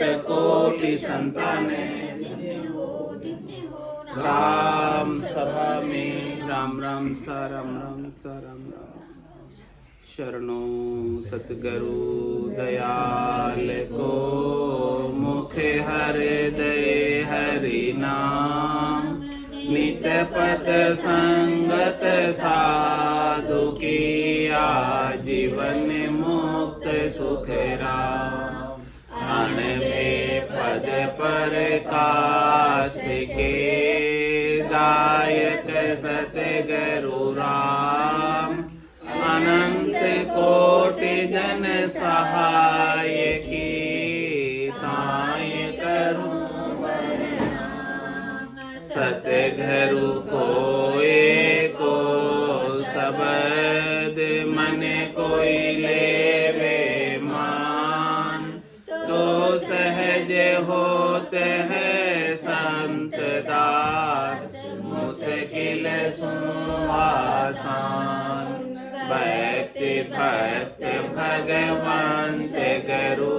कोटि संताने राम सभा में राम राम सा राम राम सा राम राम शरणो सतगुरु दयाल को मुखे हृदय हरि नाम नित पथ संगत साधु की आजीवन मुक्त सुख राम अनवे पद पर काश के दायक सतगुरु राम अनंत कोटि जन सहाय की ताय करूं सतगुरु को एको शब्द मन कोई लेवे मान तो सहज होते हैं संत दास मुश्किल सुआसान भक्ति भक्त भगवंत गुरु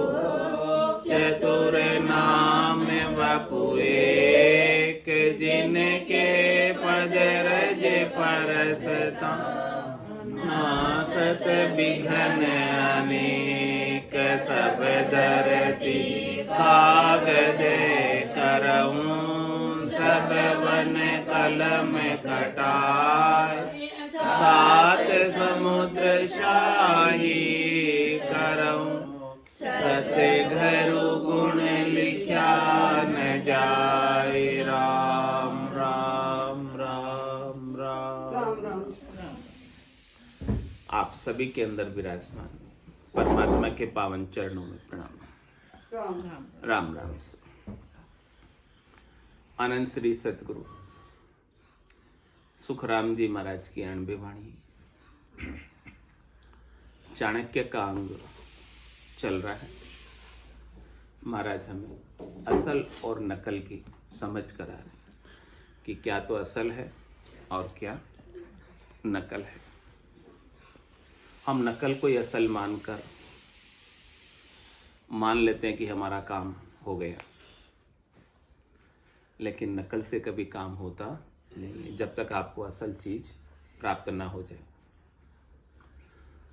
चतुर नाम वपु एक जिनके पद रज परसता नासत विघ्न अनेक सब धरती कागज करऊं सब वन कलम कटाय सात समुद्र शाही करऊं सतगुरु गुण लिखा न जाए राम राम राम राम। आप सभी के अंदर विराजमान परमात्मा के पावन चरणों में प्रणाम राम राम। आनंद श्री सतगुरु सुखराम जी महाराज की 98 वाणी चाणक्य का अंग चल रहा है। महाराज हमें असल और नकल की समझ करा रहे हैं कि क्या तो असल है और क्या नकल है। हम नकल को ही असल मानकर मान लेते हैं कि हमारा काम हो गया, लेकिन नकल से कभी काम होता नहीं जब तक आपको असल चीज प्राप्त ना हो जाए।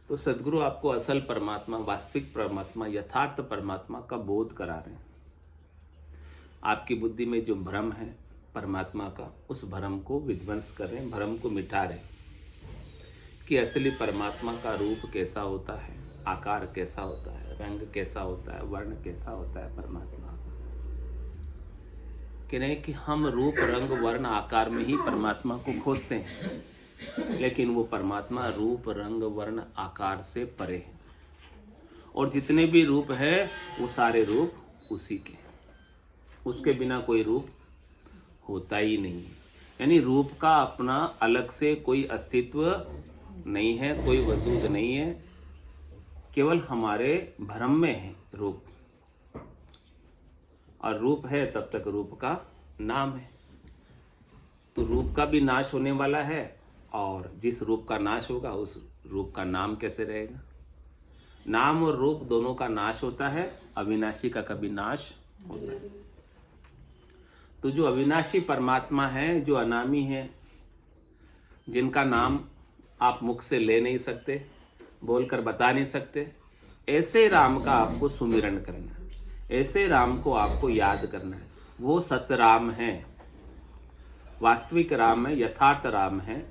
तो सद्गुरु आपको असल परमात्मा, वास्तविक परमात्मा, यथार्थ परमात्मा का बोध करा रहे हैं। आपकी बुद्धि में जो भ्रम है परमात्मा का, उस भ्रम को विध्वंस कर रहे हैं, भ्रम को मिटा रहे हैं कि असली परमात्मा का रूप कैसा होता है, आकार कैसा होता है, रंग कैसा होता है, वर्ण कैसा होता है परमात्मा का। कि नहीं कि हम रूप रंग वर्ण आकार में ही परमात्मा को खोजते हैं, लेकिन वो परमात्मा रूप रंग वर्ण आकार से परे है। और जितने भी रूप है वो सारे रूप उसी के, उसके बिना कोई रूप होता ही नहीं है। यानी रूप का अपना अलग से कोई अस्तित्व नहीं है, कोई वजूद नहीं है, केवल हमारे भ्रम में है रूप। और रूप है तब तक रूप का नाम है। तो रूप का भी नाश होने वाला है, और जिस रूप का नाश होगा उस रूप का नाम कैसे रहेगा। नाम और रूप दोनों का नाश होता है, अविनाशी का कभी नाश होता है। तो जो अविनाशी परमात्मा है, जो अनामी है, जिनका नाम आप मुख से ले नहीं सकते, बोलकर बता नहीं सकते, ऐसे राम का आपको सुमिरन करना है, ऐसे राम को आपको याद करना है। वो सत्य राम है, वास्तविक राम है, यथार्थ राम है।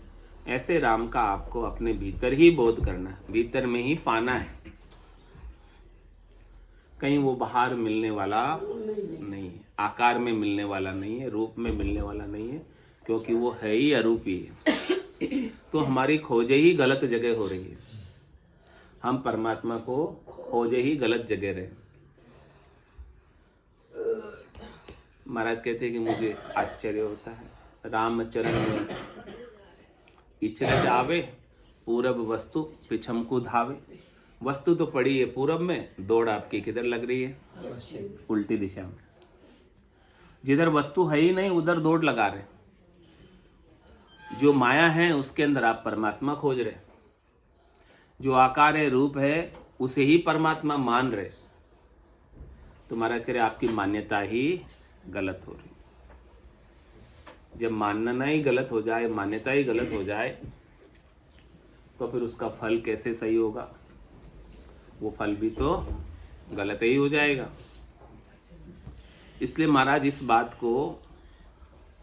ऐसे राम का आपको अपने भीतर ही बोध करना है, भीतर में ही पाना है। कहीं वो बाहर मिलने वाला नहीं है, आकार में मिलने वाला नहीं है, रूप में मिलने वाला नहीं है, क्योंकि वो है ही अरूपी है। तो हमारी खोजे ही गलत जगह हो रही है, हम परमात्मा को खोजे ही गलत जगह रहे। महाराज कहते हैं कि मुझे आश्चर्य होता है, रामचरण में इचरज आवे, पूरब वस्तु पिछम को धावे। वस्तु तो पड़ी है पूरब में, दौड़ आपकी किधर लग रही है? उल्टी दिशा में। जिधर वस्तु है ही नहीं उधर दौड़ लगा रहे। जो माया है उसके अंदर आप परमात्मा खोज रहे, जो आकार है रूप है उसे ही परमात्मा मान रहे। तो महाराज कह रहे आपकी मान्यता ही गलत हो रही। जब मानना ही गलत हो जाए, मान्यता ही गलत हो जाए, तो फिर उसका फल कैसे सही होगा? वो फल भी तो गलत ही हो जाएगा। इसलिए महाराज इस बात को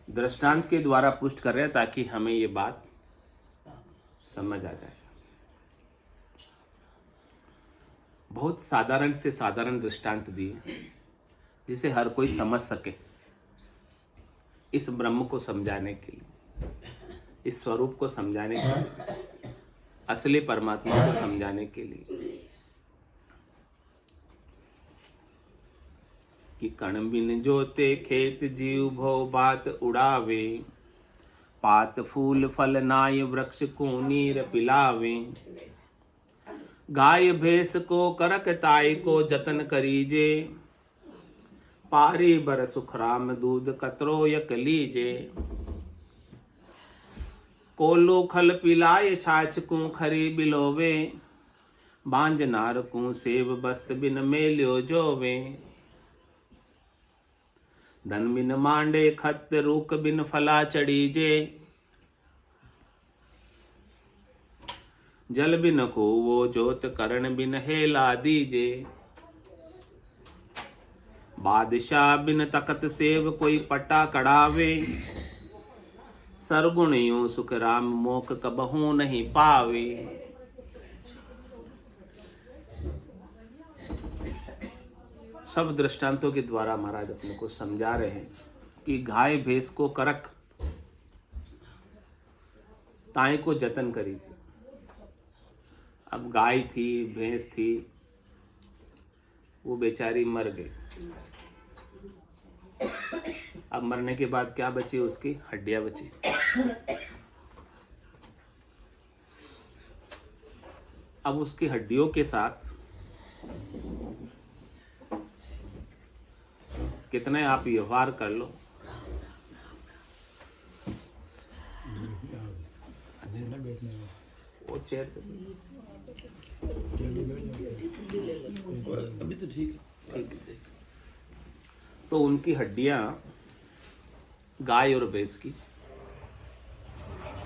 दृष्टांत के द्वारा पुष्ट कर रहे हैं ताकि हमें ये बात समझ आ जाए। बहुत साधारण से साधारण दृष्टांत दिए जिसे हर कोई समझ सके, इस ब्रह्म को समझाने के लिए, इस स्वरूप को समझाने के लिए, असली परमात्मा को समझाने के लिए कि कण बिन जोते खेत जीव भव बात उड़ावे, पात फूल फल नाय वृक्ष को नीर पिलावे, गाय भैंस को करक ताय को जतन करीजे, पारी बर सुखराम दूध कतरो यक लीजे, कोलो खल पिलाए छाछ को खरी बिलोवे, बांझ नार को सेव बस्त बिन मेल्यो जोवे, धन बिन मांडे खत रूक बिन फला चढ़ीजे, जल बिन को वो जोत करण बिन हेला दीजे, बादशाह बिन तकत सेव कोई पट्टा कड़ावे, सरगुण यूं सुख राम मोक कबहू नहीं पावे। सब दृष्टांतों के द्वारा महाराज अपने को समझा रहे हैं कि गाय भैंस को करक ताय को जतन करीजिए। अब गाय थी, भैंस थी, वो बेचारी मर गई। अब मरने के बाद क्या बची? उसकी हड्डियां बची। अब उसकी हड्डियों के साथ कितने आप व्यवहार कर लो, वो चेयर अभी तो ठीक है। तो उनकी हड्डियां गाय और भैंस की,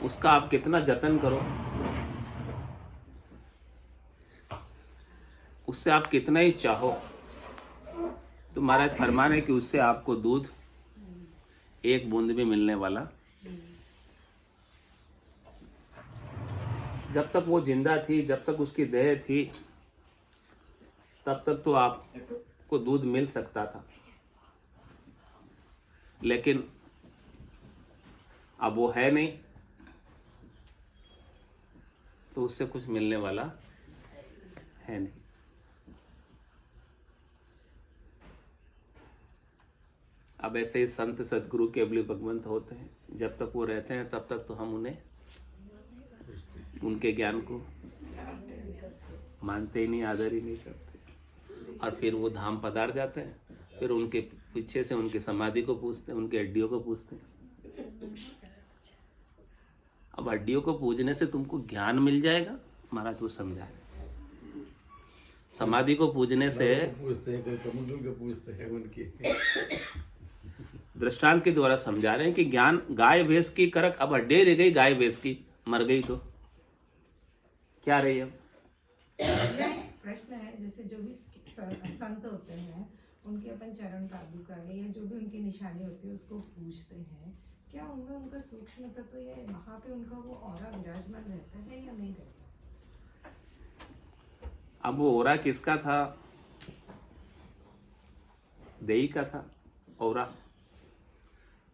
उसका आप कितना जतन करो, उससे आप कितना ही चाहो, तो महाराज फरमान है कि उससे आपको दूध एक बूंद भी मिलने वाला। जब तक वो जिंदा थी, जब तक उसकी देह थी, तब तक तो आपको दूध मिल सकता था, लेकिन अब वो है नहीं, तो उससे कुछ मिलने वाला है नहीं। अब ऐसे ही संत सदगुरु केवली भगवंत होते हैं, जब तक वो रहते हैं तब तक तो हम उन्हें, उनके ज्ञान को मानते ही नहीं, आदर ही नहीं करते। और फिर वो धाम पधार जाते हैं, फिर उनके पीछे से उनके समाधि को पूछते हैं, उनके हड्डियों को पूछते हैं। अब हड्डियों को पूजने से तुमको ज्ञान मिल जाएगा, महाराज वो समझा रहे। समाधि को पूजने से पूछते हैं, कोई कमंडल को पूछते हैं, उनकी दृष्टांत के द्वारा समझा रहे हैं कि ज्ञान, गाय भैंस की करक अब हड्डी रह गई, गाय भैंस की मर गई तो क्या रही? अब प्रश्न है, जैसे जो भी संत होते हैं उनके अपन चरण पादुका है या जो भी उनकी निशानी होती है उसको पूछते हैं, क्या उनमें उनका सूक्ष्म तत्व या वहां पे उनका वो ऑरा विराजमान रहता है या नहीं रहता? अब वो ओरा किसका था? देही का था ओरा।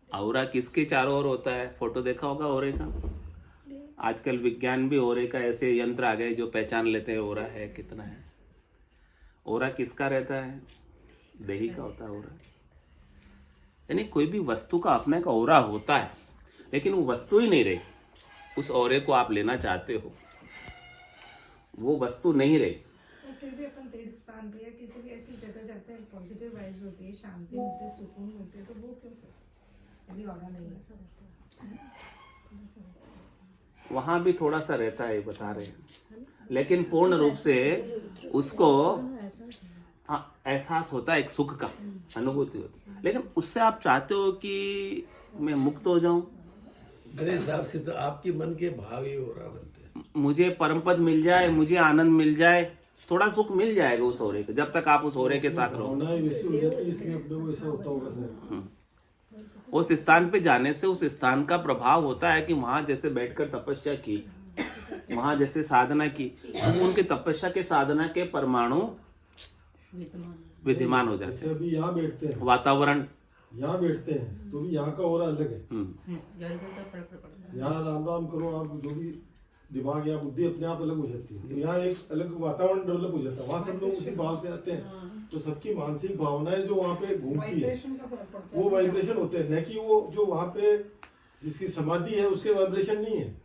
औरा किसके चारों ओर होता है? फोटो देखा होगा ओरे का। आजकल विज्ञान भी ओरे का ऐसे यंत्र आ गए जो पहचान लेते हैं ओरा है कितना है। ओरा किसका रहता है? देही का होता है ओरा। यानी कोई भी वस्तु का अपने का ओरा होता है, लेकिन वो वस्तु ही नहीं रही। उस ओरे को आप लेना चाहते हो, वो वस्तु नहीं रही। तो फिर भी अपन तीर्थ स्थान पे या किसी भी ऐसी जगह जाते हैं, पॉजिटिव वाइब्स होती है, शांति मिलती है, सुकून मिलते है, तो वो क्यों फिर अभी ऑरा नहीं है? वहां भी थोड़ा सा रहता है, बता रहे हैं, लेकिन पूर्ण रूप से उसको हाँ एहसास होता है, एक सुख का अनुभूति होती है, लेकिन उससे आप चाहते हो कि मैं मुक्त हो जाऊं, मेरे हिसाब से तो आपके मन के भाव ही और आनंद है। मुझे परम पद मिल जाए, मुझे आनंद मिल जाए, थोड़ा सुख मिल जाएगा उस ओरे का, जब तक आप उस ओरे के साथ रहो। भावना वैसी हो जाती है इसलिए अपने को ऐसा होता होगा सर। उस स्थान पे जाने से उस स्थान का प्रभाव होता है कि वहां जैसे बैठकर तपस्या की, वहां जैसे साधना की, तो उनके तपस्या के साधना के परमाणु विद्यमान हो जाते जैसे अभी यहाँ बैठते हैं, हैं, वातावरण। यहाँ बैठते हैं तो भी यहाँ का और अलग है। यहाँ राम राम करो आप, जो भी दिमाग या बुद्धि अपने आप अलग हो जाती है, तो यहाँ एक अलग वातावरण डेवलप हो जाता है। वहाँ सब लोग उसी भाव से आते हैं, तो सबकी मानसिक भावनाएं जो वहाँ पे घूमती है वो वाइब्रेशन होते हैं, न कि वो जो वहाँ पे जिसकी समाधि है उसके वाइब्रेशन नहीं है।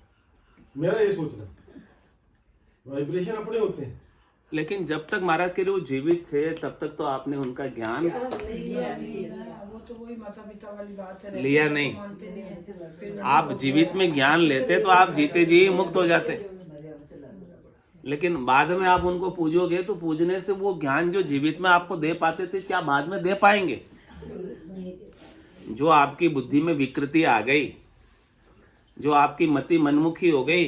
मेरा ये सोचना, वाइब्रेशन अपने होते हैं। लेकिन जब तक महाराज के लिए वो जीवित थे तब तक तो आपने उनका ज्ञान वो तो वही माता पिता वाली बात है, लिया नहीं। मानते नहीं है। फिर आप जीवित में ज्ञान लेते तो आप जीते जी मुक्त हो जाते, लेकिन बाद में आप उनको पूजोगे तो पूजने से वो ज्ञान जो जीवित में आपको दे पाते थे क्या बाद में दे पाएंगे? जो आपकी बुद्धि में विकृति आ गई, जो आपकी मति मनमुखी हो गई,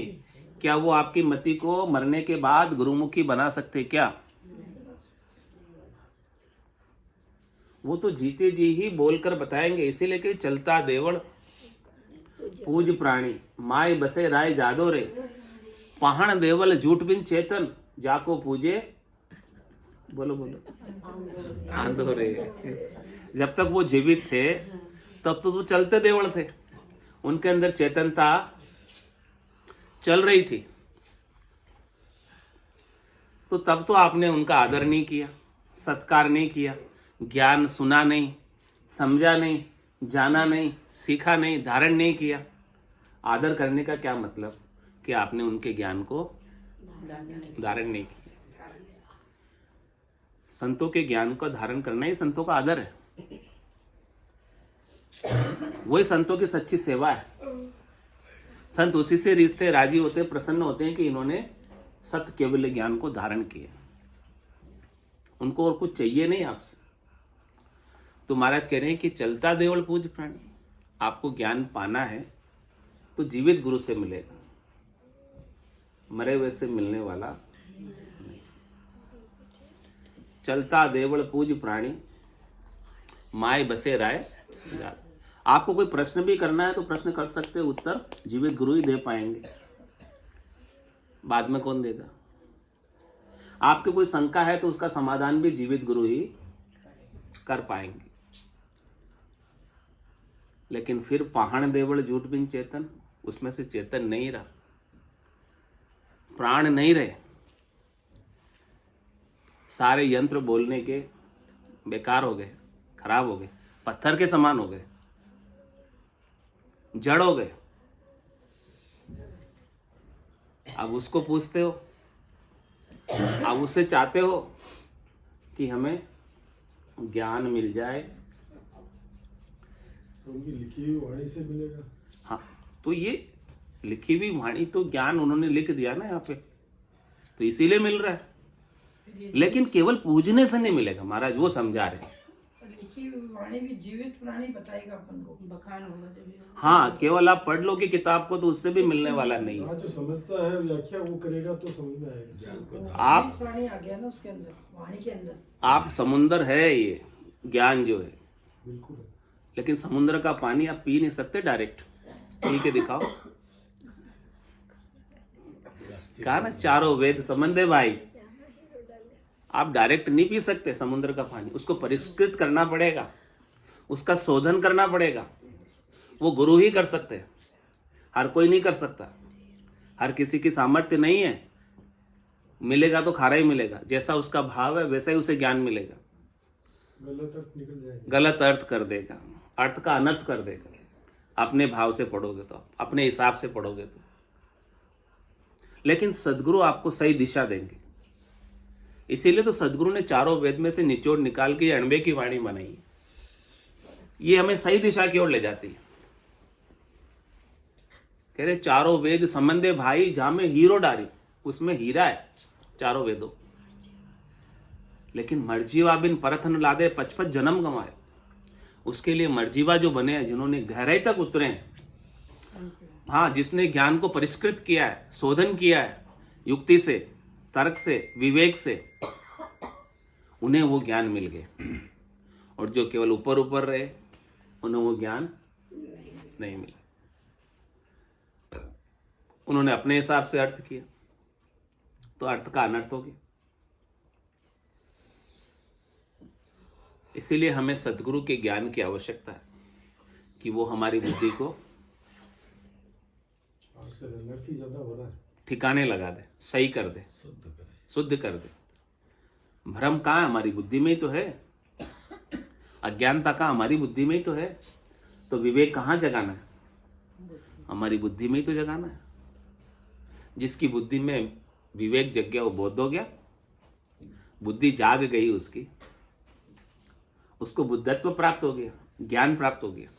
क्या वो आपकी मति को मरने के बाद गुरुमुखी बना सकते क्या? वो तो जीते जी ही बोलकर बताएंगे। इसीलिए कि चलता देवड़ पूज प्राणी, माय बसे राय जादो रे, पहाड़ देवल झूठ बिन चेतन, जाको पूजे बोलो बोलो आंधो रे। जब तक वो जीवित थे तब तो वो चलते देवड़ थे, उनके अंदर चेतनता चल रही थी, तो तब तो आपने उनका आदर नहीं किया, सत्कार नहीं किया, ज्ञान सुना नहीं, समझा नहीं, जाना नहीं, सीखा नहीं, धारण नहीं किया। आदर करने का क्या मतलब कि आपने उनके ज्ञान को धारण नहीं किया। संतों के ज्ञान को धारण करना ही संतों का आदर है, वही संतों की सच्ची सेवा है। संत उसी से रिश्ते राजी होते, प्रसन्न होते हैं कि इन्होंने सत्य केवल ज्ञान को धारण किया, उनको और कुछ चाहिए नहीं आपसे। तो महाराज कह रहे हैं कि चलता देवल पूज प्राणी, आपको ज्ञान पाना है तो जीवित गुरु से मिलेगा, मरे हुए से मिलने वाला नहीं। चलता देवल पूज प्राणी, माय बसे राय जात। आपको कोई प्रश्न भी करना है तो प्रश्न कर सकते हैं, उत्तर जीवित गुरु ही दे पाएंगे, बाद में कौन देगा? आपकी कोई शंका है तो उसका समाधान भी जीवित गुरु ही कर पाएंगे। लेकिन फिर पहाड़ देवल झूठ बिन चेतन, उसमें से चेतन नहीं रहा, प्राण नहीं रहे, सारे यंत्र बोलने के बेकार हो गए, खराब हो गए, पत्थर के समान हो गए, जड़ हो गए। अब उसको पूछते हो, अब उससे चाहते हो कि हमें ज्ञान मिल जाए। उनकी लिखी हुई वाणी से मिलेगा। हाँ, तो ये लिखी हुई वाणी तो ज्ञान उन्होंने लिख दिया ना यहाँ पे, तो इसीलिए मिल रहा है। लेकिन केवल पूजने से नहीं मिलेगा महाराज, वो समझा रहे। लिखी हुई वाणी भी जीवित प्राणी बताएगा अपन को, बखान होगा जब ये। हाँ, केवल आप पढ़ लो कि किताब को तो उससे भी मिलने वाला नहीं है। हाँ, जो समझता है व्याख्या वो करेगा तो समझ में आएगा। आप जीवित प्राणी आ गया ना उसके अंदर, वाणी के अंदर। आप समुंदर है, ये ज्ञान जो है, बिल्कुल। लेकिन समुद्र का पानी आप पी नहीं सकते डायरेक्ट, पी के दिखाओ। कहा ना, चारों वेद संबंध है भाई, आप डायरेक्ट नहीं पी सकते समुद्र का पानी, उसको परिष्कृत करना पड़ेगा, उसका शोधन करना पड़ेगा। वो गुरु ही कर सकते हैं, हर कोई नहीं कर सकता, हर किसी की सामर्थ्य नहीं है। मिलेगा तो खारा ही मिलेगा, जैसा उसका भाव है वैसा ही उसे ज्ञान मिलेगा। गलत अर्थ निकल जाएगा, गलत अर्थ कर देगा, अर्थ का अनर्थ कर देगा। अपने भाव से पढ़ोगे तो, अपने हिसाब से पढ़ोगे तो। लेकिन सदगुरु आपको सही दिशा देंगे। इसीलिए तो सदगुरु ने चारों वेद में से निचोड़ निकाल के अणबे की वाणी बनाई, ये हमें सही दिशा की ओर ले जाती है। कह रहे चारों वेद संबंधे भाई, जहां में हीरो डारी, उसमें हीरा है चारों वेदों। लेकिन मर्जीवा बिन परथ न लादे 55 जन्म गंवाए। उसके लिए मर्जीवा जो बने हैं, जिन्होंने गहराई तक उतरे हैं, हाँ, जिसने ज्ञान को परिष्कृत किया है, शोधन किया है युक्ति से, तर्क से, विवेक से, उन्हें वो ज्ञान मिल गए। और जो केवल ऊपर ऊपर रहे, उन्हें वो ज्ञान नहीं मिला। उन्होंने अपने हिसाब से अर्थ किया तो अर्थ का अनर्थ हो गया। इसीलिए हमें सद्गुरु के ज्ञान की आवश्यकता है कि वो हमारी बुद्धि को आजकल अनर्थ ही ज्यादा हो रहा है। ठिकाने लगा दे, सही कर दे, शुद्ध कर दे। भ्रम कहाँ है? हमारी बुद्धि में ही तो है। अज्ञानता कहाँ? हमारी बुद्धि में ही तो है। तो विवेक कहाँ जगाना है? हमारी बुद्धि में ही तो जगाना है। जिसकी बुद्धि में विवेक जग गया वो बौद्ध हो गया। बुद्धि जाग गई उसकी, उसको बुद्धत्व प्राप्त हो गया, ज्ञान प्राप्त हो गया।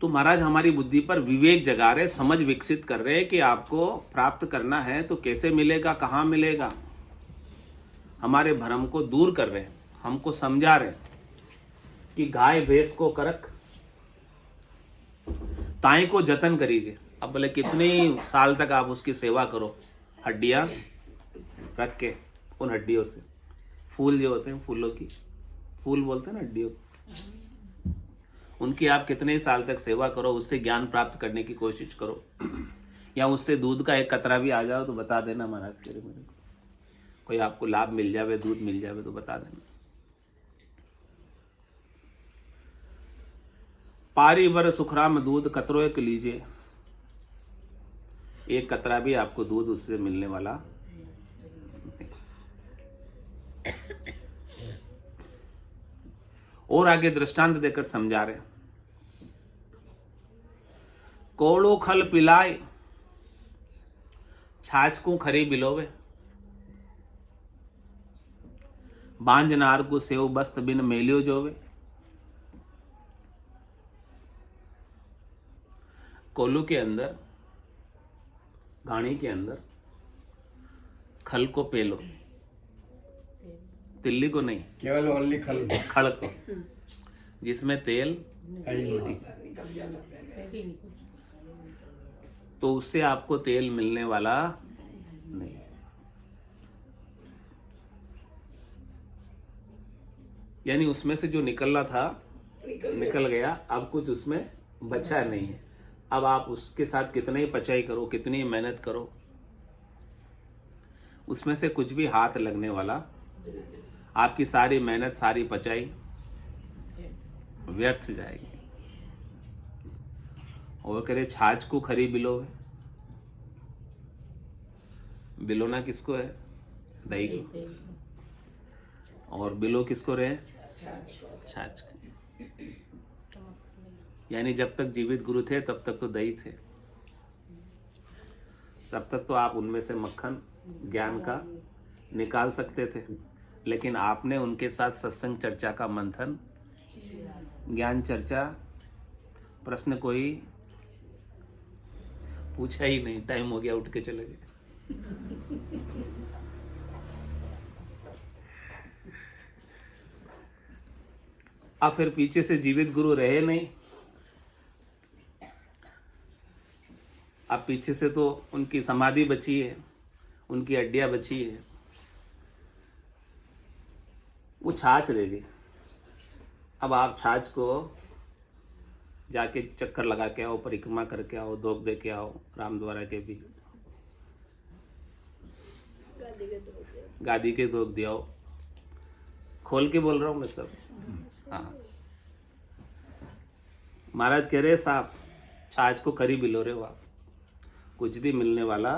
तो महाराज हमारी बुद्धि पर विवेक जगा रहे, समझ विकसित कर रहे हैं कि आपको प्राप्त करना है तो कैसे मिलेगा, कहाँ मिलेगा। हमारे भ्रम को दूर कर रहे हैं, हमको समझा रहे हैं कि गाय भैंस को करक ताई को जतन करीजिए। अब बोले कितने साल तक आप उसकी सेवा करो, हड्डियां रख के, उन हड्डियों से फूल जो होते हैं, फूलों की फूल बोलते हैं ना हड्डियों, उनकी आप कितने साल तक सेवा करो, उससे ज्ञान प्राप्त करने की कोशिश करो। या उससे दूध का एक कतरा भी आ जाओ तो बता देना महाराज, मेरे को कोई आपको लाभ मिल जावे, दूध मिल जावे तो बता देना। पारी वर सुखराम दूध कतरो एक लीजिए, एक कतरा भी आपको दूध उससे मिलने वाला। और आगे दृष्टांत देकर समझा रहे, कोड़ो खल पिलाए छाछ को खरी बिलोवे, बांझ नार को सेव बस्त बिन मेलियो जोवे। कोलू के अंदर, घाणी के अंदर खल को पेलो, तिल्ली को नहीं, केवल ओनली खल खड़ को, जिसमें तेल है ही नहीं। तो उससे आपको तेल मिलने वाला नहीं। यानी उसमें से जो निकलना था निकल गया, अब कुछ उसमें बचा नहीं है। अब आप उसके साथ कितनी ही पचाई करो, कितनी ही मेहनत करो, उसमें से कुछ भी हाथ लगने वाला, आपकी सारी मेहनत, सारी पचाई व्यर्थ जाएगी। और करे छाछ को खरी बिलोवे, बिलोना किसको है? दही को। और बिलो किसको रहे? छाछ को। यानी जब तक जीवित गुरु थे तब तक तो दही थे, तब तक तो आप उनमें से मक्खन ज्ञान का निकाल सकते थे। लेकिन आपने उनके साथ सत्संग चर्चा का मंथन, ज्ञान चर्चा, प्रश्न कोई पूछा ही नहीं। टाइम हो गया, उठ के चले गए। अब फिर पीछे से जीवित गुरु रहे नहीं। अब पीछे से तो उनकी समाधि बची है, उनकी हड्डियां बची है, वो छाछ रह गई। अब आप छाछ को जाके चक्कर लगा के आओ, परिक्रमा करके आओ, धोख दे के आओ, राम द्वारा के भी गादी के धोख दिया हो। खोल के बोल रहा हूं मैं सब। हाँ, महाराज कह रहे साहब छाछ को खरी बिलो रहे हो आप, कुछ भी मिलने वाला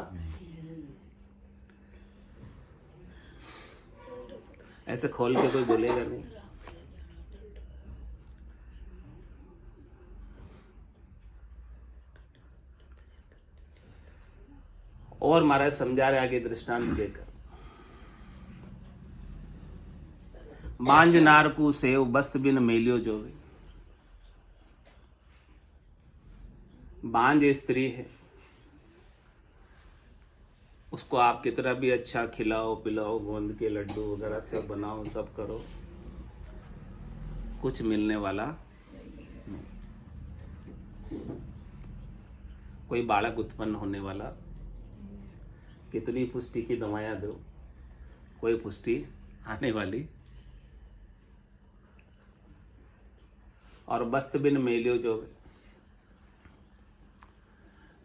ऐसे खोल के कोई बोलेगा नहीं। और महाराज समझा रहे आगे दृष्टांत देकर, बांझ नार को सेव बस्त बिन मेलियो जोवे। बांझ स्त्री है, उसको आप कितना भी अच्छा खिलाओ पिलाओ, गोंद के लड्डू वगैरह सब बनाओ, सब करो, कुछ मिलने वाला नहीं। कोई बालक उत्पन्न होने वाला, कितनी पुष्टि की दवाइयाँ दो, कोई पुष्टि आने वाली। और वस्तु बिन मेलियो जो,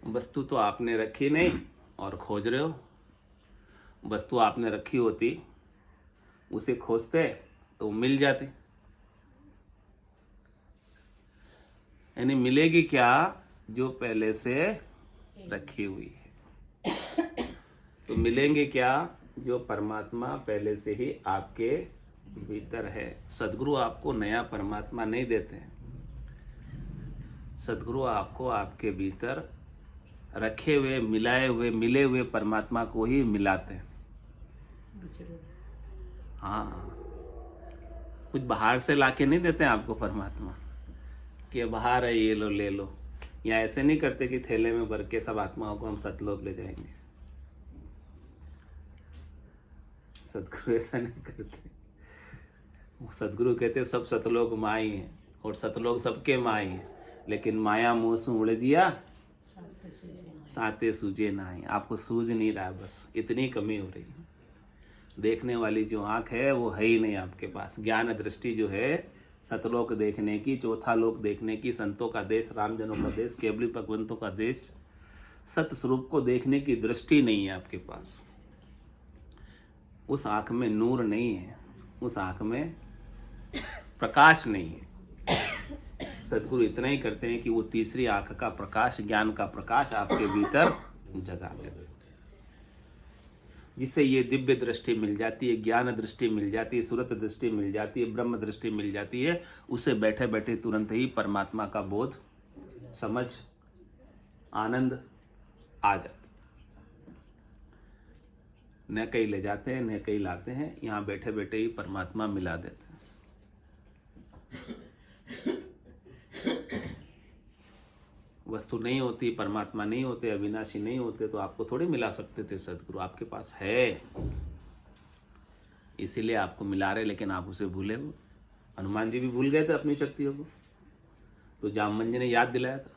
वस्तु तो आपने रखी नहीं और खोज रहे हो। वस्तु आपने रखी होती, उसे खोजते तो मिल जाती। यानी मिलेगी क्या? जो पहले से रखी हुई है। तो मिलेंगे क्या? जो परमात्मा पहले से ही आपके भीतर है। सदगुरु आपको नया परमात्मा नहीं देते हैं। सदगुरु आपको आपके भीतर रखे हुए, मिलाए हुए, मिले हुए परमात्मा को ही मिलाते हैं। हाँ, कुछ बाहर से लाके नहीं देते हैं आपको परमात्मा कि बाहर है ये लो ले लो। या ऐसे नहीं करते कि थैले में भर के सब आत्माओं को हम सतलोक ले जाएंगे। सदगुरु ऐसा नहीं करते। सदगुरु कहते सब सतलोक माई है और सतलोक सबके माई है, लेकिन माया मोह से उलझिया ताते सूझे ना है। आपको सूझ नहीं रहा, बस इतनी कमी हो रही है। देखने वाली जो आंख है वो है ही नहीं आपके पास। ज्ञान दृष्टि जो है सतलोक देखने की, चौथा लोक देखने की, संतों का देश, रामजनों का देश, केवली भगवंतों का देश, सत स्वरूप को देखने की दृष्टि नहीं है आपके पास। उस आंख में नूर नहीं है, उस आंख में प्रकाश नहीं है। सदगुरु इतना ही करते हैं कि वो तीसरी आंख का प्रकाश, ज्ञान का प्रकाश आपके भीतर जगा देते हैं, जिससे ये दिव्य दृष्टि मिल जाती है, ज्ञान दृष्टि मिल जाती है, सुरत दृष्टि मिल जाती है, ब्रह्म दृष्टि मिल जाती है। उसे बैठे बैठे तुरंत ही परमात्मा का बोध, समझ, आनंद आ जाता। न कहीं ले जाते हैं, न कहीं लाते हैं, यहाँ बैठे बैठे ही परमात्मा मिला देते हैं। वस्तु नहीं होती, परमात्मा नहीं होते, अविनाशी नहीं होते तो आपको थोड़ी मिला सकते थे सदगुरु। आपके पास है, इसीलिए आपको मिला रहे, लेकिन आप उसे भूले हो। हनुमान जी भी भूल गए थे अपनी शक्तियों को, तो जामवंत जी ने याद दिलाया था,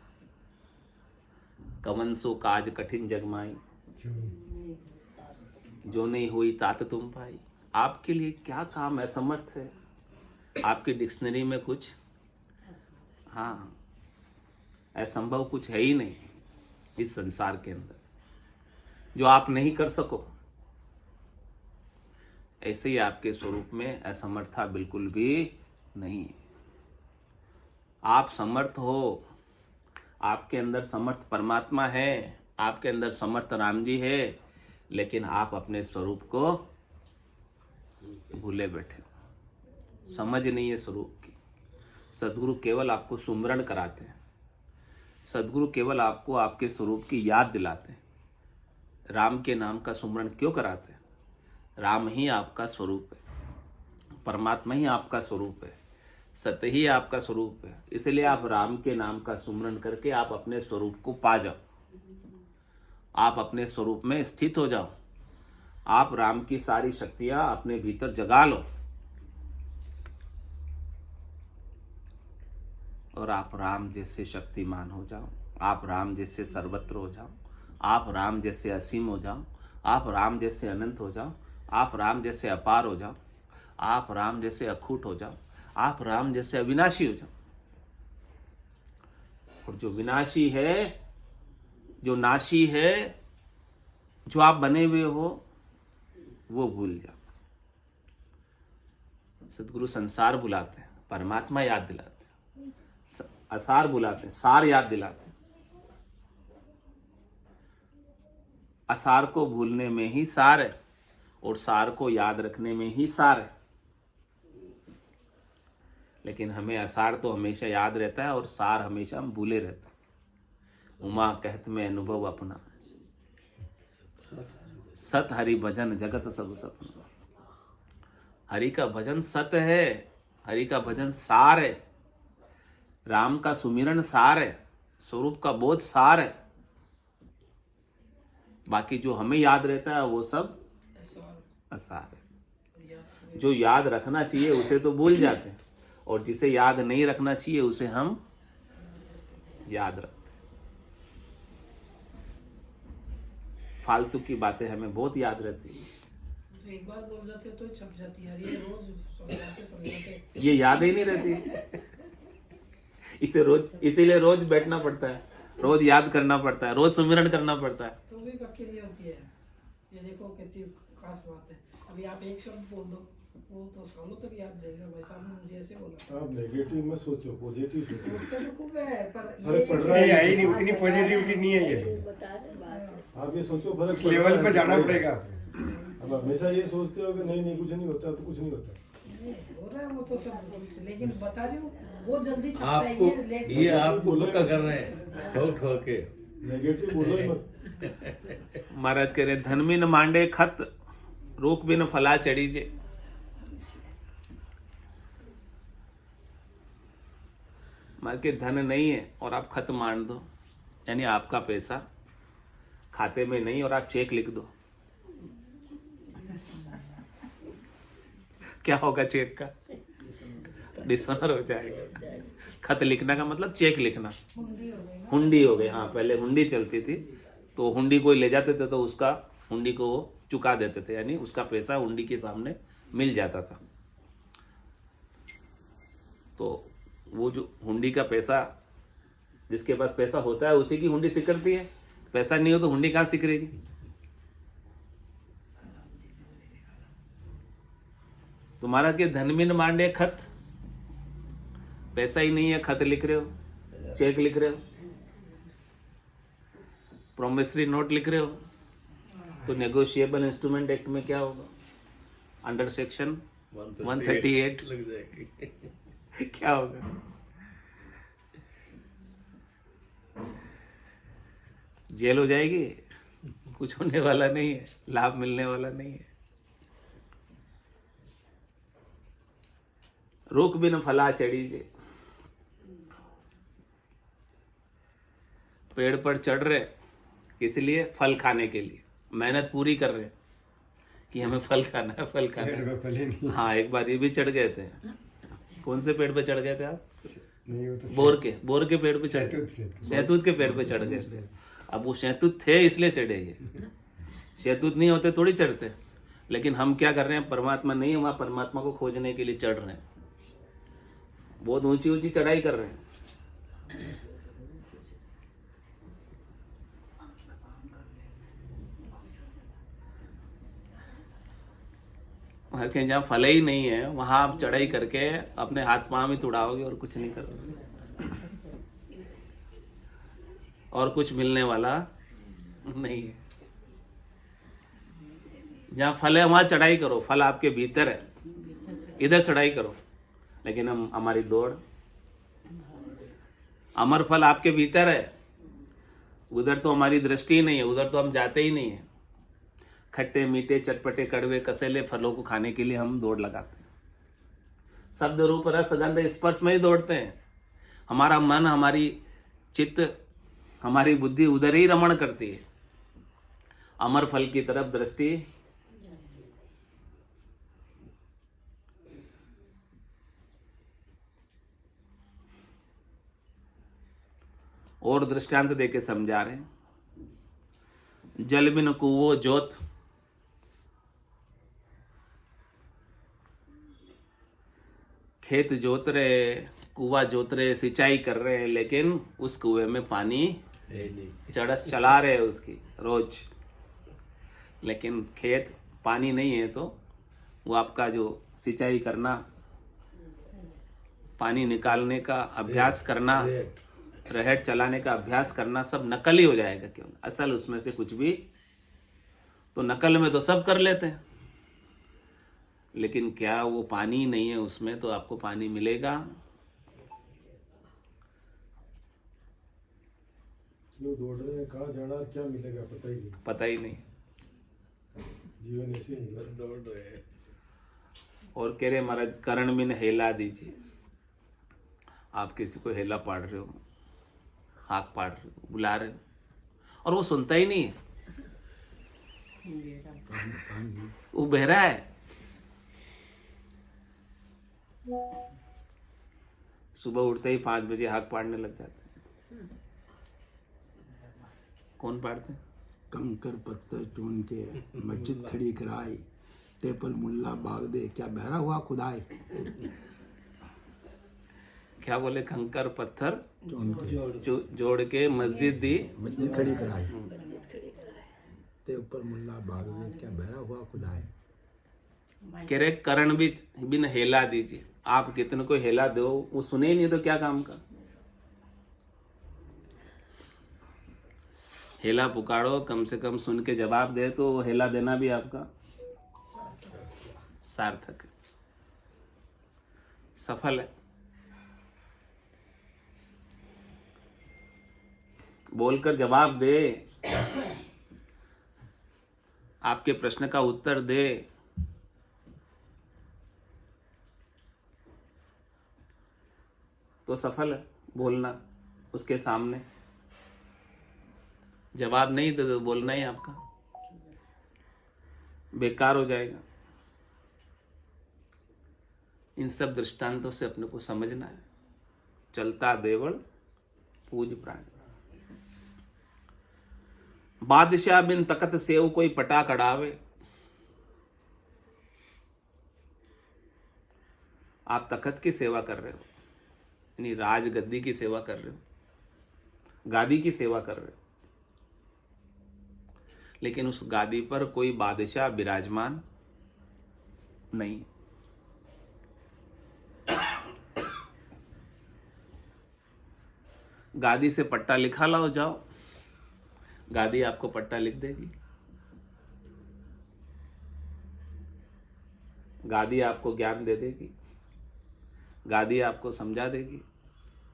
कवन सो काज कठिन जगमाई, जो नहीं हुई तात तुम पाई। आपके लिए क्या काम है, समर्थ है। आपकी डिक्शनरी में कुछ, हाँ, असंभव कुछ है ही नहीं इस संसार के अंदर जो आप नहीं कर सको। ऐसे ही आपके स्वरूप में असमर्था बिल्कुल भी नहीं है। आप समर्थ हो, आपके अंदर समर्थ परमात्मा है, आपके अंदर समर्थ राम जी है, लेकिन आप अपने स्वरूप को भूले बैठे हो। समझ नहीं है स्वरूप की। सदगुरु केवल आपको सुमरण कराते हैं। सदगुरु केवल आपको आपके स्वरूप की याद दिलाते हैं। राम के नाम का सुमरण क्यों कराते हैं? राम ही आपका स्वरूप है, परमात्मा ही आपका स्वरूप है, सत्य ही आपका स्वरूप है। इसलिए आप राम के नाम का सुमरण करके आप अपने स्वरूप को पा जाओ, आप अपने स्वरूप में स्थित हो जाओ। आप राम की सारी शक्तियां अपने भीतर जगा लो और आप राम जैसे शक्तिमान हो जाओ, आप राम जैसे सर्वत्र हो जाओ, आप राम जैसे असीम हो जाओ, आप राम जैसे अनंत हो जाओ, आप राम जैसे अपार हो जाओ, आप राम जैसे अखूट हो जाओ, आप राम जैसे अविनाशी हो जाओ। और जो विनाशी है, जो नाशी है, जो आप बने हुए हो, वो भूल जाओ। सदगुरु संसार बुलाते हैं, परमात्मा याद दिलाते हैं। असार बुलाते हैं, सार याद दिलाते हैं। असार को भूलने में ही सार है और सार को याद रखने में ही सार है। लेकिन हमें असार तो हमेशा याद रहता है और सार हमेशा हम भूले रहते हैं। उमा कहत में अनुभव अपना, सत हरि भजन जगत सब सपना। हरि का भजन सत्य है, हरि का भजन सार है, राम का सुमिरन सार है, स्वरूप का बोध सार है। बाकी जो हमें याद रहता है वो सब आसार है। जो याद रखना चाहिए उसे तो भूल जाते हैं, और जिसे याद नहीं रखना चाहिए उसे हम याद रखते हैं। फालतू की बातें हमें बहुत याद रहती है, तो एक बार बोल जाते तो छप जाती है, ये रोज समझाते ये याद ही नहीं रहती। इसे रोज, इसीलिए रोज बैठना पड़ता है, रोज याद करना पड़ता है, रोज सुमिरन करना पड़ता है। तो भी पक्की नहीं होती है। ये देखो कितनी खास बात है। अभी आप एक शब्द बोल दो, वो तो सालों तक याद रहेगा। भाई साहब ने मुझे ऐसे बोला। आप नेगेटिव मत सोचो, पॉजिटिव सोचो। उसका तो खूब है, पर फर्क पड़ रहा नहीं है। आई नहीं, उतनी पॉजिटिविटी नहीं है ये। आप ये सोचो फर्क इस पड़ रहा लेवल है। पे जाना पड़ेगा आपको। अब हमेशा ये सोचते हो कि नहीं कुछ नहीं होता, तो कुछ नहीं होता। हो रहा है वो तो सब कुछ, लेकिन बता रही हूँ वो जल्दी छपता है, आपको ये लेट ये आपको पक्का कर रहे हैं ठोक ठोक के। नेगेटिव बोलो ही मत। महाराज कह रहे धन बिन मांडे खत, रूख बिन फला चढ़ीजे। मान के धन नहीं है और आप खत मान दो, यानी आपका पैसा खाते में नहीं और आप चेक लिख दो, क्या होगा? चेक का डिसऑनर हो जाएगा। खत लिखना का मतलब चेक लिखना, हुंडी हो गई। हाँ, पहले हुंडी चलती थी, तो हुंडी कोई ले जाते थे तो उसका हुंडी को वो चुका देते थे, यानी उसका पैसा हुंडी के सामने मिल जाता था। तो वो जो हुंडी का पैसा, जिसके पास पैसा होता है उसी की हुंडी सिकरती है, पैसा नहीं हो तो हुंडी कहाँ सिकरेगी? तुम्हारा के धन बिन मांडे खत, पैसा ही नहीं है, खत लिख रहे हो, चेक लिख रहे हो, प्रोमिसरी नोट लिख रहे हो, तो नेगोशिएबल इंस्ट्रूमेंट एक्ट में क्या होगा? अंडर सेक्शन 138 लग जाएगी। क्या होगा? जेल हो जाएगी, कुछ होने वाला नहीं है, लाभ मिलने वाला नहीं है। रूख बिन फला चढ़ीजे। पेड़ पर चढ़ रहे किस लिए? फल खाने के लिए, मेहनत पूरी कर रहे कि हमें फल खाना है, फल खाना पेड़ है। पे फले नहीं। हाँ, एक बार ये भी चढ़ गए थे। कौन से पेड़ पे चढ़ गए थे आप? नहीं वो तो बोर के पेड़ पे चढ़ गए, शहतूत के पेड़ पे चढ़ गए थे। अब वो शहतूत थे इसलिए चढ़े, ये शहतूत नहीं होते थोड़ी चढ़ते। लेकिन हम क्या कर रहे हैं? परमात्मा नहीं है वहां, परमात्मा को खोजने के लिए चढ़ रहे हैं, बहुत ऊंची ऊंची चढ़ाई कर रहे हैं। जहाँ फल ही नहीं है वहां आप चढ़ाई करके अपने हाथ पांव ही तुड़ाओगे और कुछ नहीं करोगे, और कुछ मिलने वाला नहीं है। जहाँ फल है वहां चढ़ाई करो, फल आपके भीतर है, इधर चढ़ाई करो। लेकिन हम, हमारी दौड़, अमर फल आपके भीतर है, उधर तो हमारी दृष्टि ही नहीं है, उधर तो हम जाते ही नहीं है। खट्टे मीठे चटपटे कड़वे कसेले फलों को खाने के लिए हम दौड़ लगाते हैं। शब्द रूप रस गंध स्पर्श में ही दौड़ते हैं। हमारा मन, हमारी चित्त, हमारी बुद्धि उधर ही रमण करती है, अमर फल की तरफ दृष्टि और दृष्टांत देके समझा रहे हैं। जल बिन कुओं जोत, खेत जोत रहे, कुआं जोत रहे, सिंचाई कर रहे हैं, लेकिन उस कुएं में पानी चढ़स चला रहे हैं उसकी रोज, लेकिन खेत पानी नहीं है, तो वो आपका जो सिंचाई करना, पानी निकालने का अभ्यास करना, रहट चलाने का अभ्यास करना, सब नकल ही हो जाएगा। क्यों? असल उसमें से कुछ भी, तो नकल में तो सब कर लेते हैं, लेकिन क्या वो पानी नहीं है उसमें, तो आपको पानी मिलेगा? जो दौड़ रहे हैं कहाँ जाना और क्या मिलेगा पता ही नहीं। पता ही नहीं। जीवन ऐसे ही है। दौड़ रहे हैं। और कह रहे महाराज करण बिन हेला दीजिए। आप किसी को हेला पाड़ रहे हो, हाक पाड़ रहे हो, बुला रहे हो, और वो सुनता ही नहीं है। वो बहरा है। सुबह उठते ही 5 बजे हाक पाड़ने लग जाते हैं। कौन पाड़ते हैं? कंकर पत्थर चून के मस्जिद खड़ी कराई, ते पर मुल्ला भाग दे, क्या बहरा हुआ खुदाई। क्या बोले? कंकर पत्थर चून के जोड़ के मस्जिद दी, मस्जिद खड़ी कराई, ते ऊपर मुल्ला भाग दे, क्या बहरा हुआ खुदाई। कह रहे करण भी बिन हेला दीजिए। आप कितने को हेला दो, वो सुने ही नहीं तो क्या काम का। हेला पुकारो, कम से कम सुन के जवाब दे तो हेला देना भी आपका सार्थक है, सफल है। बोलकर जवाब दे, आपके प्रश्न का उत्तर दे, तो सफल है बोलना उसके सामने। जवाब नहीं दे तो बोलना ही आपका बेकार हो जाएगा। इन सब दृष्टांतों से अपने को समझना है। चलता देवल पूज प्राणी, बादशाह बिन तकत सेव कोई पटा कड़ावे। आप तखत की सेवा कर रहे हो, यानी राज गद्दी की सेवा कर रहे हो, गादी की सेवा कर रहे हो, लेकिन उस गादी पर कोई बादशाह विराजमान नहीं। गादी से पट्टा लिखा लाओ, जाओ, गादी आपको पट्टा लिख देगी। गादी आपको ज्ञान दे देगी, गादी आपको समझा देगी।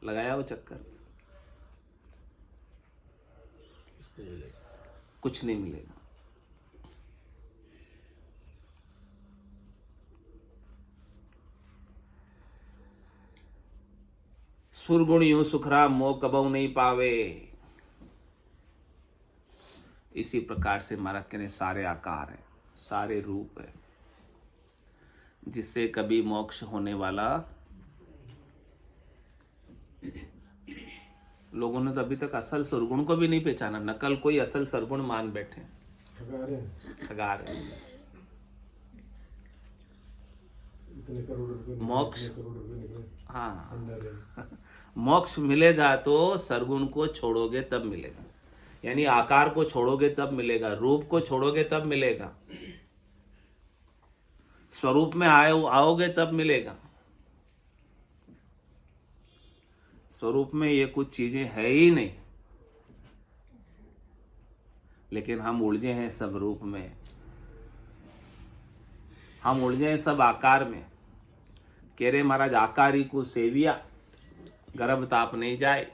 लगाया वो चक्कर, कुछ नहीं मिलेगा। सुरगुण यूं सुखराम मोह कबहु नहीं पावे। इसी प्रकार से महाराज कहने सारे आकार है, सारे रूप है, जिससे कभी मोक्ष होने वाला। लोगों ने तो अभी तक असल सुरगुण को भी नहीं पहचाना, नकल कोई असल सरगुण मान बैठे, ठगा रहे हैं। इतने करोड़ रुपए निकले, मोक्ष, इतने करोड़ रुपए निकले। हाँ, मोक्ष मिलेगा तो सरगुण को छोड़ोगे तब मिलेगा, यानी आकार को छोड़ोगे तब मिलेगा, रूप को छोड़ोगे तब मिलेगा, स्वरूप में आओगे तब मिलेगा। स्वरूप में ये कुछ चीजें है ही नहीं, लेकिन हम उलझे हैं सब रूप में, हम उलझे हैं सब आकार में। कह रहे महाराज आकारी को सेविया, गर्भ ताप नहीं जाए,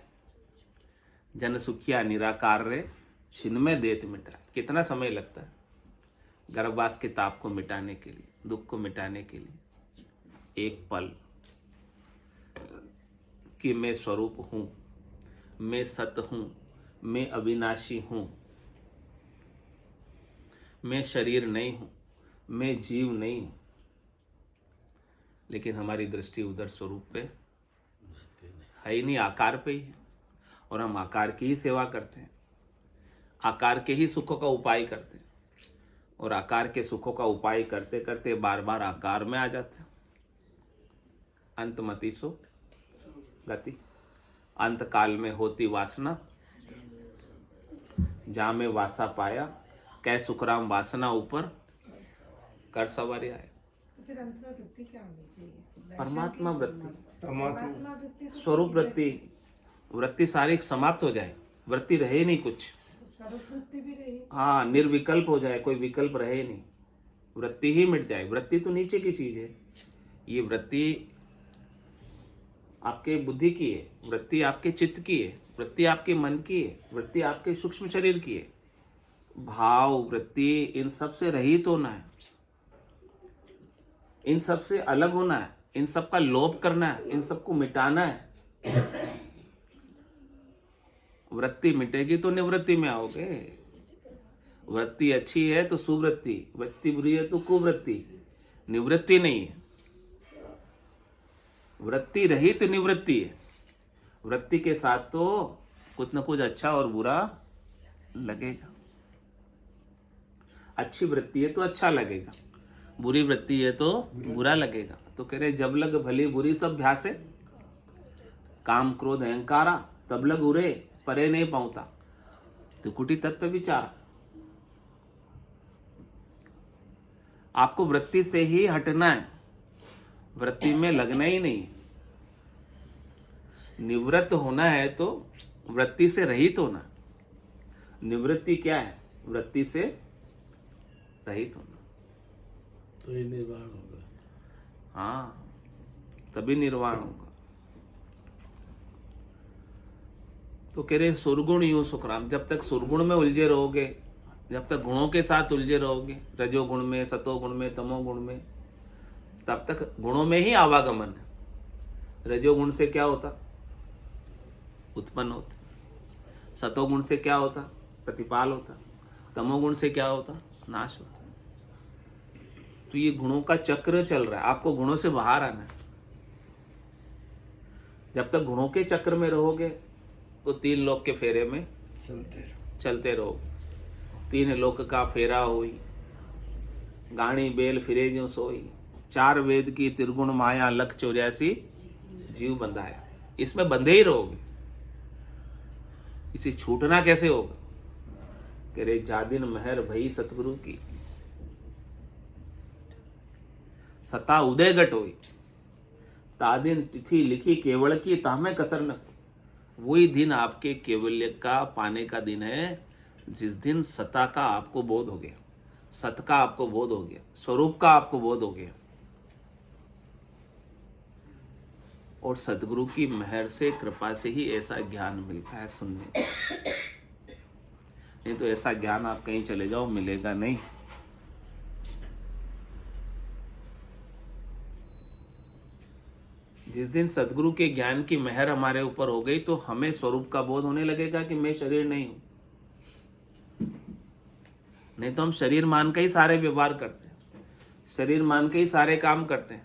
जन सुखिया निराकार रे, छिन में देत मिटाए। कितना समय लगता है गर्भवास के ताप को मिटाने के लिए, दुख को मिटाने के लिए? एक पल कि मैं स्वरूप हूं, मैं सत हूं, मैं अविनाशी हूं, मैं शरीर नहीं हूं, मैं जीव नहीं हूं। लेकिन हमारी दृष्टि उधर स्वरूप पे है ही नहीं, आकार पे ही है, और हम आकार की ही सेवा करते हैं, आकार के ही सुखों का उपाय करते हैं, और आकार के सुखों का उपाय करते करते बार बार आकार में आ जाते हैं। अंतमति सो गति, अंत काल में होती वासना, जहां में वासा पाया, कै सुखराम वासना ऊपर कर सवारी आए। तो फिर अंत में वृत्ति क्या होनी चाहिए? परमात्मा वृत्ति, परमात्मा वृत्ति तो स्वरूप वृत्ति, वृत्ति सारी समाप्त हो जाए, वृत्ति रहे नहीं कुछ। स्वरूप वृत्ति भी रही। हाँ, निर्विकल्प हो जाए, कोई विकल्प रहे नहीं, वृत्ति ही मिट जाए। वृत्ति तो नीचे की चीज है, ये वृत्ति आपके बुद्धि की है, वृत्ति आपके चित्त की है, वृत्ति आपके मन की है, वृत्ति आपके सूक्ष्म शरीर की है। भाव वृत्ति इन सब से रहित होना है, इन सब से अलग होना है, इन सब का लोप करना है, इन सबको मिटाना है। वृत्ति मिटेगी तो निवृत्ति में आओगे। वृत्ति अच्छी है तो सुवृत्ति, वृत्ति बुरी है तो कुवृत्ति, निवृत्ति नहीं है। वृत्ति रहित निवृत्ति है। वृत्ति के साथ तो कुछ न कुछ अच्छा और बुरा लगेगा। अच्छी वृत्ति है तो अच्छा लगेगा, बुरी वृत्ति है तो बुरा लगेगा। तो कह रहे जब लग भली बुरी सब भ्यासे, काम क्रोध अहंकारा, तब लग उरे परे नहीं पाऊता। त्रिकुटी तत्व विचार। आपको वृत्ति से ही हटना है, वृत्ति में लगना ही नहीं। निवृत्त होना है तो वृत्ति से रहित होना। निवृत्ति क्या है? वृत्ति से रहित होना। तो ये निर्वाण होगा। हाँ, तभी निर्वाण होगा। तो कह रहे सुरगुण यूं सुखराम, जब तक सुरगुण में उलझे रहोगे, जब तक गुणों के साथ उलझे रहोगे, रजोगुण में, सतोगुण में, तमोगुण में, तब तक गुणों में ही आवागमन है। रजोगुण से क्या होता? उत्पन्न होता। सतोगुण से क्या होता? प्रतिपाल होता। तमोगुण से क्या होता? नाश होता। तो ये गुणों का चक्र चल रहा है, आपको गुणों से बाहर आना है। जब तक गुणों के चक्र में रहोगे तो 3 लोक के फेरे में चलते रहो। 3 लोक का फेरा होई, गाणी बेल फिरे जो सोई, 4 वेद की त्रिगुण माया, लख 84 जीव बंधाया। इसमें बंधे ही रहोगे। इसे छूटना कैसे होगा? कह रहे जादिन महर भई सतगुरु की, सता उदय घट होई, तादिन तिथि लिखी केवल की, तामे कसर न। वही दिन आपके केवल्य का पाने का दिन है जिस दिन सता का आपको बोध हो गया, सत का आपको बोध हो गया, स्वरूप का आपको बोध हो गया। और सदगुरु की मेहर से, कृपा से ही ऐसा ज्ञान मिलता है सुनने को। नहीं तो ऐसा ज्ञान आप कहीं चले जाओ मिलेगा नहीं। जिस दिन सदगुरु के ज्ञान की मेहर हमारे ऊपर हो गई तो हमें स्वरूप का बोध होने लगेगा कि मैं शरीर नहीं हूं। नहीं तो हम शरीर मान के ही सारे व्यवहार करते हैं, शरीर मान के ही सारे काम करते हैं।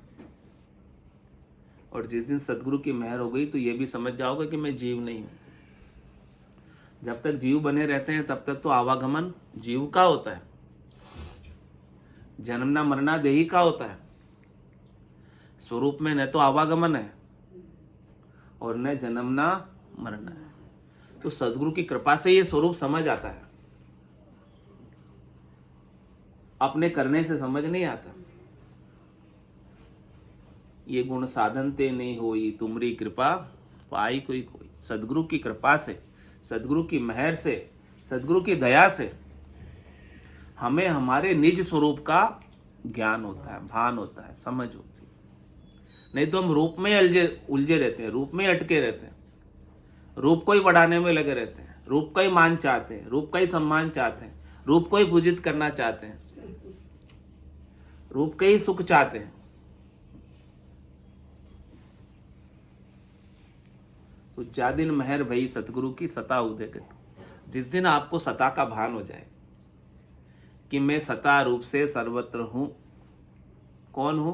और जिस दिन सदगुरु की मेहर हो गई तो ये भी समझ जाओगे कि मैं जीव नहीं हूं। जब तक जीव बने रहते हैं तब तक तो आवागमन जीव का होता है, जन्मना मरना देही का होता है। स्वरूप में न तो आवागमन है और न जन्मना मरना है। तो सदगुरु की कृपा से ये स्वरूप समझ आता है, अपने करने से समझ नहीं आता। ये गुण साधन ते नहीं होई, तुमरी कृपा पाई कोई कोई। सदगुरु की कृपा से, सदगुरु की मेहर से, सदगुरु की दया से हमें हमारे निज स्वरूप का ज्ञान होता है, भान होता है, समझ होती है। नहीं तो हम रूप में उलझे रहते हैं, रूप में अटके रहते हैं, रूप को ही बढ़ाने में लगे रहते हैं, रूप का ही मान चाहते हैं, रूप का ही सम्मान चाहते हैं, रूप को ही पूजित करना चाहते हैं, रूप का ही सुख चाहते हैं। तो जा दिन मेहर भई सतगुरु की, सता उदय घट। जिस दिन आपको सता का भान हो जाए कि मैं सता रूप से सर्वत्र हूं। कौन हूं?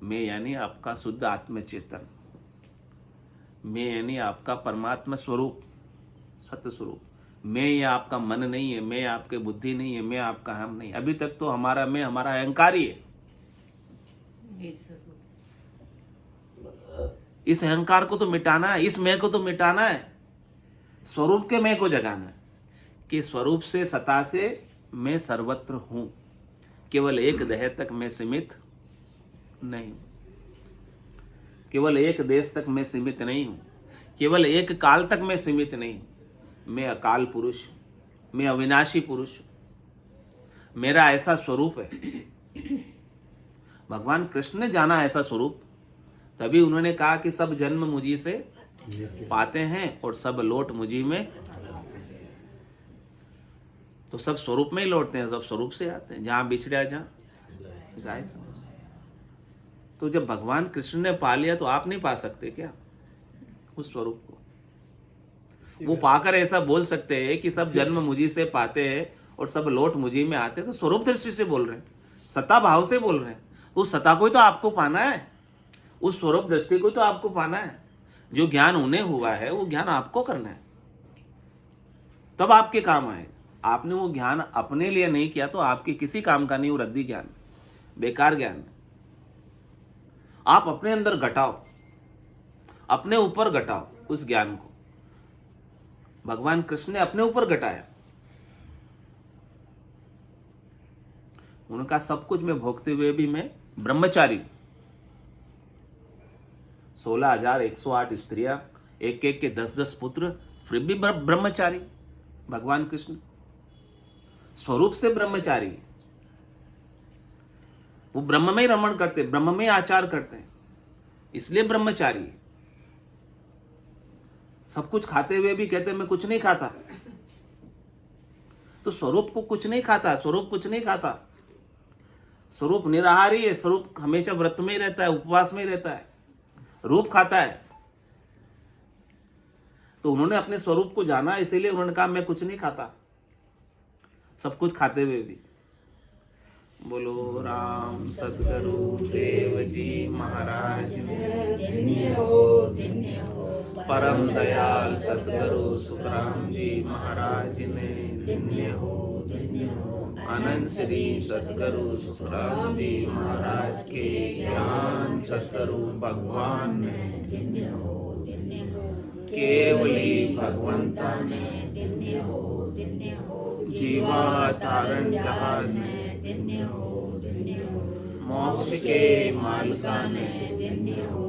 मैं यानी आपका शुद्ध आत्मचेतन, मैं यानी आपका परमात्मा स्वरूप, सत्य स्वरूप। मैं ये आपका मन नहीं है, मैं आपके बुद्धि नहीं है, मैं आपका हम नहीं। अभी तक तो हमारा मैं, हमारा अहंकार ही है। इस अहंकार को तो मिटाना है, इस मैं को तो मिटाना है, स्वरूप के मैं को जगाना है कि स्वरूप से, सता से मैं सर्वत्र हूं। केवल एक देह तक मैं सीमित नहीं हूं, केवल एक देश तक मैं सीमित नहीं हूं, केवल एक काल तक मैं सीमित नहीं हूं। मैं अकाल पुरुष, मैं अविनाशी पुरुष, मेरा ऐसा स्वरूप है। भगवान कृष्ण ने जाना ऐसा स्वरूप, तभी उन्होंने कहा कि सब जन्म मुझी से पाते हैं और सब लौट मुझी में। तो सब स्वरूप में ही लौटते हैं, सब स्वरूप से आते हैं। जहां बिछड़ा जहां जाए सब। तो जब भगवान कृष्ण ने पा लिया तो आप नहीं पा सकते क्या उस स्वरूप को? वो पाकर ऐसा बोल सकते हैं कि सब जन्म मुझी से पाते हैं और सब लौट मुझी में आते हैं, तो स्वरूप दृष्टि से बोल रहे हैं, सत्ता भाव से बोल रहे हैं। उस सत्ता को ही तो आपको पाना है, उस स्वरूप दृष्टि को तो आपको पाना है। जो ज्ञान उन्हें हुआ है वो ज्ञान आपको करना है, तब आपके काम आएगा। आपने वो ज्ञान अपने लिए नहीं किया तो आपके किसी काम का नहीं, वो रद्दी ज्ञान, बेकार ज्ञान। आप अपने अंदर घटाओ, अपने ऊपर घटाओ उस ज्ञान को। भगवान कृष्ण ने अपने ऊपर घटाया। उनका सब कुछ मैं भोगते हुए भी मैं ब्रह्मचारी। 16,108 स्त्रियां, एक एक के 10-10 पुत्र, फिर भी ब्रह्मचारी। भगवान कृष्ण स्वरूप से ब्रह्मचारी, वो ब्रह्म में ही रमण करते, ब्रह्म में आचार करते हैं, इसलिए ब्रह्मचारी। सब कुछ खाते हुए भी कहते मैं कुछ नहीं खाता, तो स्वरूप को कुछ नहीं खाता, स्वरूप कुछ नहीं खाता। स्वरूप निराहारी है, स्वरूप हमेशा व्रत में ही रहता है, उपवास में ही रहता है, रूप खाता है। तो उन्होंने अपने स्वरूप को जाना, इसीलिए उन्होंने कहा मैं कुछ नहीं खाता, सब कुछ खाते हुए भी। बोलो राम सद्गुरु देव जी महाराज परम दयाल सद्गुरु सुखराम जी महाराज ने धन्य हो। अनंत श्री सद्गुरु सुखराम जी महाराज के ज्ञान सत्स्वरूप भगवान ने धन्य हो। केवली भगवंता ने धन्य हो। जीवा तारण जहाज ने धन्य हो। मोक्ष के मालिका ने धन्य हो।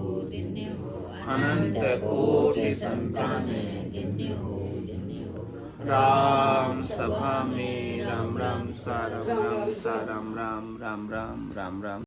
अनंत कोटि संतान ने धन्य हो। राम सभा में राम राम सा राम राम सा राम राम राम राम राम राम।